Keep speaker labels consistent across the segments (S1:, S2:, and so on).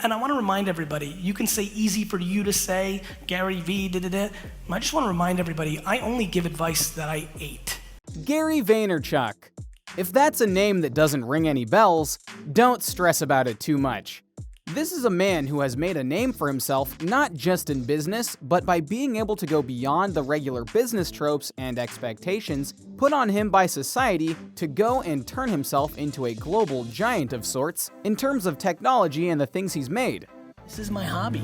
S1: And I want to remind everybody, you can say easy for you to say, Gary V, da-da-da. I just want to remind everybody, I only give advice that I ate.
S2: Gary Vaynerchuk. If that's a name that doesn't ring any bells, don't stress about it too much. This is a man who has made a name for himself not just in business, but by being able to go beyond the regular business tropes and expectations put on him by society to go and turn himself into a global giant of sorts in terms of technology and the things he's made.
S1: This is my hobby.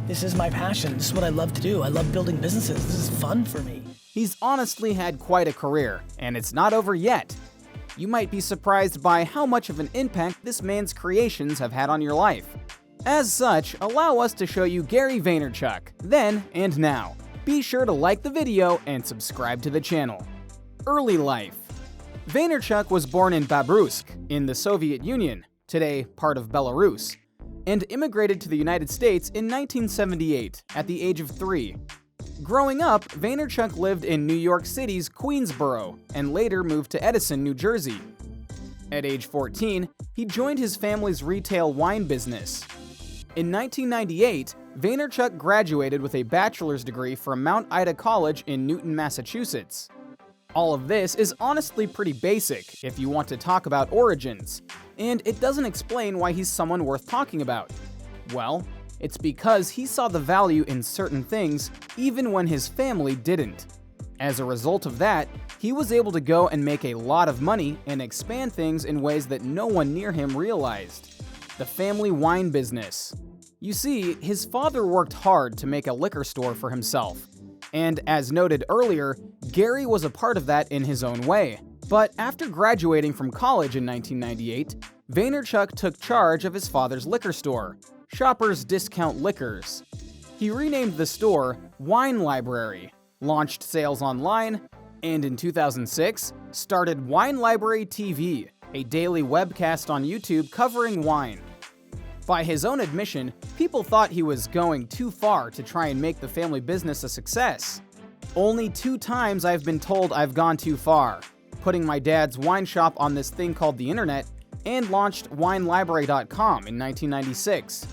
S1: This is my passion. This is what I love to do. I love building businesses. This is fun for me.
S2: He's honestly had quite a career, and it's not over yet. You might be surprised by how much of an impact this man's creations have had on your life. As such, allow us to show you Gary Vaynerchuk, then and now. Be sure to like the video and subscribe to the channel. Early life. Vaynerchuk was born in Babruysk, in the Soviet Union, today part of Belarus, and immigrated to the United States in 1978 at the age of 3. Growing up, Vaynerchuk lived in New York City's Queensboro and later moved to Edison, New Jersey. At age 14, he joined his family's retail wine business. In 1998, Vaynerchuk graduated with a bachelor's degree from Mount Ida College in Newton, Massachusetts. All of this is honestly pretty basic if you want to talk about origins, and it doesn't explain why he's someone worth talking about. Well, it's because he saw the value in certain things even when his family didn't. As a result of that, he was able to go and make a lot of money and expand things in ways that no one near him realized. The family wine business. You see, his father worked hard to make a liquor store for himself. And as noted earlier, Gary was a part of that in his own way. But after graduating from college in 1998, Vaynerchuk took charge of his father's liquor store, Shoppers Discount Liquors. He renamed the store Wine Library, launched sales online, and in 2006, started Wine Library TV, a daily webcast on YouTube covering wine. By his own admission, people thought he was going too far to try and make the family business a success. Only 2 times I've been told I've gone too far, putting my dad's wine shop on this thing called the internet, and launched WineLibrary.com in 1996.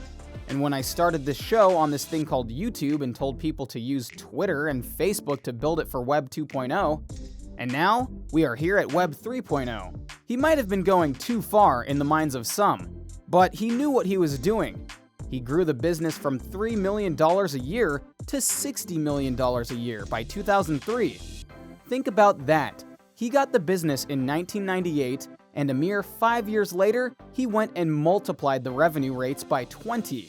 S2: And when I started this show on this thing called YouTube and told people to use Twitter and Facebook to build it for Web 2.0, and now we are here at Web 3.0. He might have been going too far in the minds of some, but he knew what he was doing. He grew the business from $3 million a year to $60 million a year by 2003. Think about that. He got the business in 1998, and a mere 5 years later, he went and multiplied the revenue rates by 20.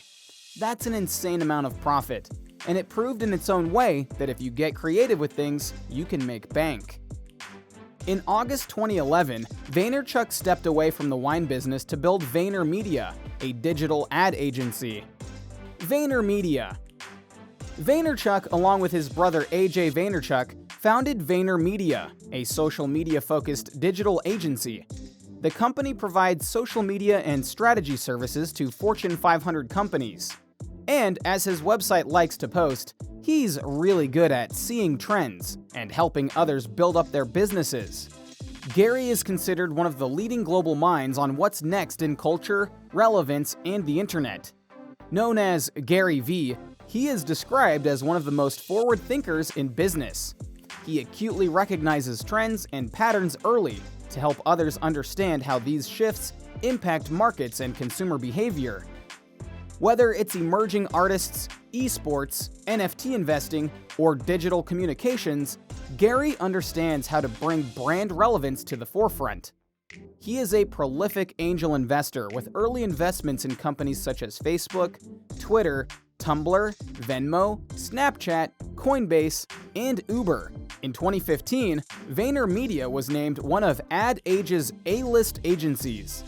S2: That's an insane amount of profit, and it proved in its own way that if you get creative with things, you can make bank. In August 2011, Vaynerchuk stepped away from the wine business to build VaynerMedia, a digital ad agency. VaynerMedia. Vaynerchuk, along with his brother AJ Vaynerchuk, founded VaynerMedia, a social media-focused digital agency. The company provides social media and strategy services to Fortune 500 companies. And as his website likes to post, he's really good at seeing trends and helping others build up their businesses. Gary is considered one of the leading global minds on what's next in culture, relevance, and the internet. Known as Gary V, he is described as one of the most forward thinkers in business. He acutely recognizes trends and patterns early to help others understand how these shifts impact markets and consumer behavior. Whether it's emerging artists, esports, NFT investing, or digital communications, Gary understands how to bring brand relevance to the forefront. He is a prolific angel investor with early investments in companies such as Facebook, Twitter, Tumblr, Venmo, Snapchat, Coinbase, and Uber. In 2015, VaynerMedia was named one of Ad Age's A-list agencies.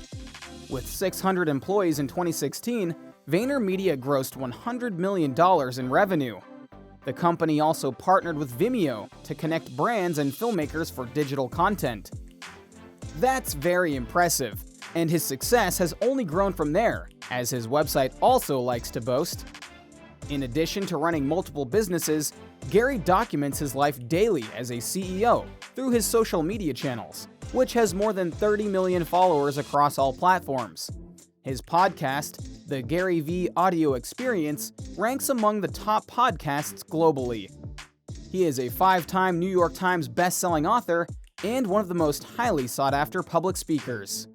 S2: With 600 employees in 2016, VaynerMedia grossed $100 million in revenue. The company also partnered with Vimeo to connect brands and filmmakers for digital content. That's very impressive, and his success has only grown from there, as his website also likes to boast. In addition to running multiple businesses, Gary documents his life daily as a CEO through his social media channels, which has more than 30 million followers across all platforms. His podcast, the Gary V audio experience ranks among the top podcasts globally. He is a 5-time New York Times best-selling author and one of the most highly sought-after public speakers.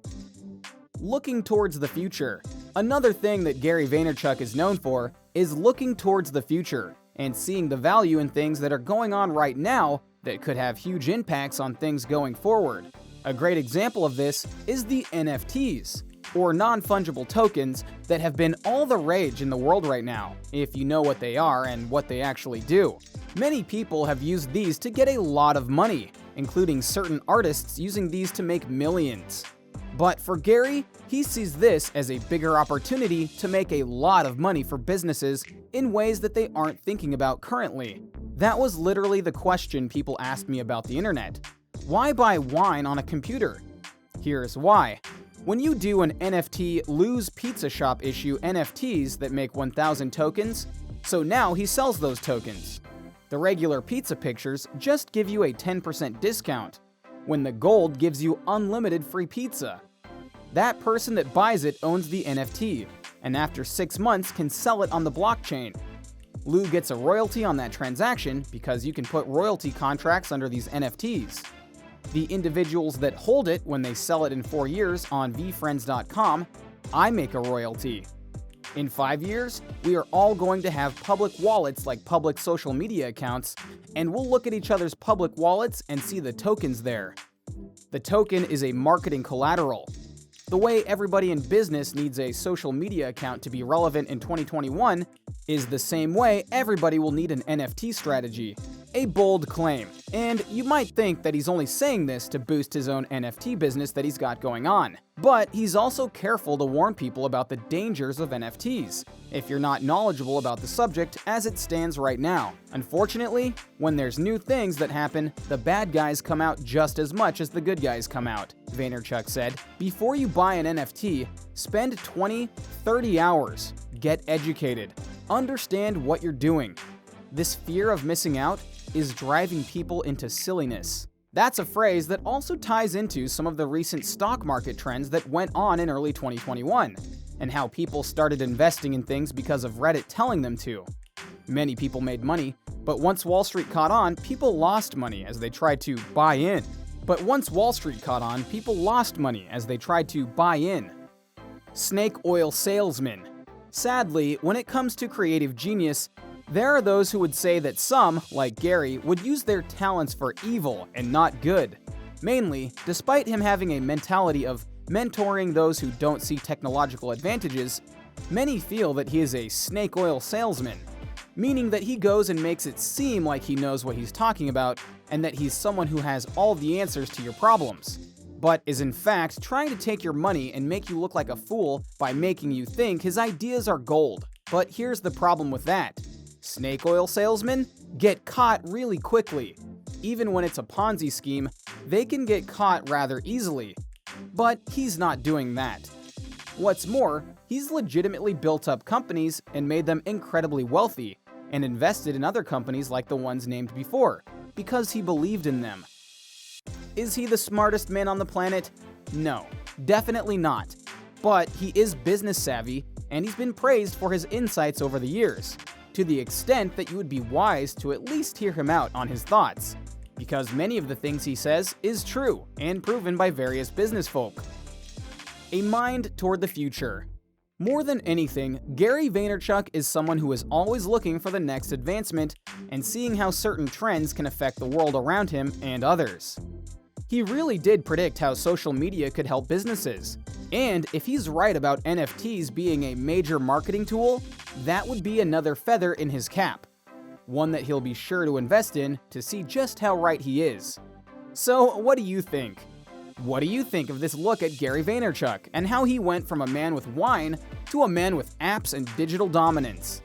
S2: Looking towards the future. Another thing that Gary Vaynerchuk is known for is looking towards the future and seeing the value in things that are going on right now that could have huge impacts on things going forward. A great example of this is the NFTs, or non-fungible tokens, that have been all the rage in the world right now, if you know what they are and what they actually do. Many people have used these to get a lot of money, including certain artists using these to make millions. But for Gary, he sees this as a bigger opportunity to make a lot of money for businesses in ways that they aren't thinking about currently. That was literally the question people asked me about the internet. Why buy wine on a computer? Here's why. When you do an NFT Lou's Pizza Shop issue NFTs that make 1,000 tokens, so now he sells those tokens. The regular pizza pictures just give you a 10% discount, when the gold gives you unlimited free pizza. That person that buys it owns the NFT, and after 6 months can sell it on the blockchain. Lou gets a royalty on that transaction because you can put royalty contracts under these NFTs. The individuals that hold it when they sell it in 4 years on vfriends.com, I make a royalty. In 5 years, we are all going to have public wallets like public social media accounts, and we'll look at each other's public wallets and see the tokens there. The token is a marketing collateral. The way everybody in business needs a social media account to be relevant in 2021 is the same way everybody will need an NFT strategy. A bold claim, and you might think that he's only saying this to boost his own NFT business that he's got going on. But he's also careful to warn people about the dangers of NFTs, if you're not knowledgeable about the subject as it stands right now. Unfortunately, when there's new things that happen, the bad guys come out just as much as the good guys come out, Vaynerchuk said. Before you buy an NFT, spend 20-30 hours. Get educated. Understand what you're doing. This fear of missing out is driving people into silliness. That's a phrase that also ties into some of the recent stock market trends that went on in early 2021, and how people started investing in things because of Reddit telling them to. Many people made money, but once Wall Street caught on, people lost money as they tried to buy in. Snake oil salesman. Sadly, when it comes to creative genius, there are those who would say that some, like Gary, would use their talents for evil and not good. Mainly, despite him having a mentality of mentoring those who don't see technological advantages, many feel that he is a snake oil salesman, meaning that he goes and makes it seem like he knows what he's talking about and that he's someone who has all the answers to your problems, but is in fact trying to take your money and make you look like a fool by making you think his ideas are gold. But here's the problem with that. Snake oil salesmen get caught really quickly. Even when it's a Ponzi scheme, they can get caught rather easily. But he's not doing that. What's more, he's legitimately built up companies and made them incredibly wealthy, and invested in other companies like the ones named before, because he believed in them. Is he the smartest man on the planet? No, definitely not. But he is business savvy, and he's been praised for his insights over the years, to the extent that you would be wise to at least hear him out on his thoughts, because many of the things he says is true and proven by various business folk. A mind toward the future. More than anything, Gary Vaynerchuk is someone who is always looking for the next advancement and seeing how certain trends can affect the world around him and others. He really did predict how social media could help businesses. And if he's right about NFTs being a major marketing tool, that would be another feather in his cap. One that he'll be sure to invest in to see just how right he is. So, what do you think? What do you think of this look at Gary Vaynerchuk and how he went from a man with wine to a man with apps and digital dominance?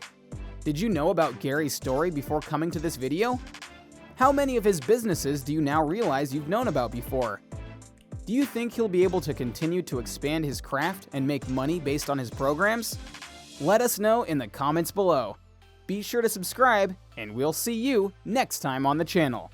S2: Did you know about Gary's story before coming to this video? How many of his businesses do you now realize you've known about before? Do you think he'll be able to continue to expand his craft and make money based on his programs? Let us know in the comments below. Be sure to subscribe, and we'll see you next time on the channel.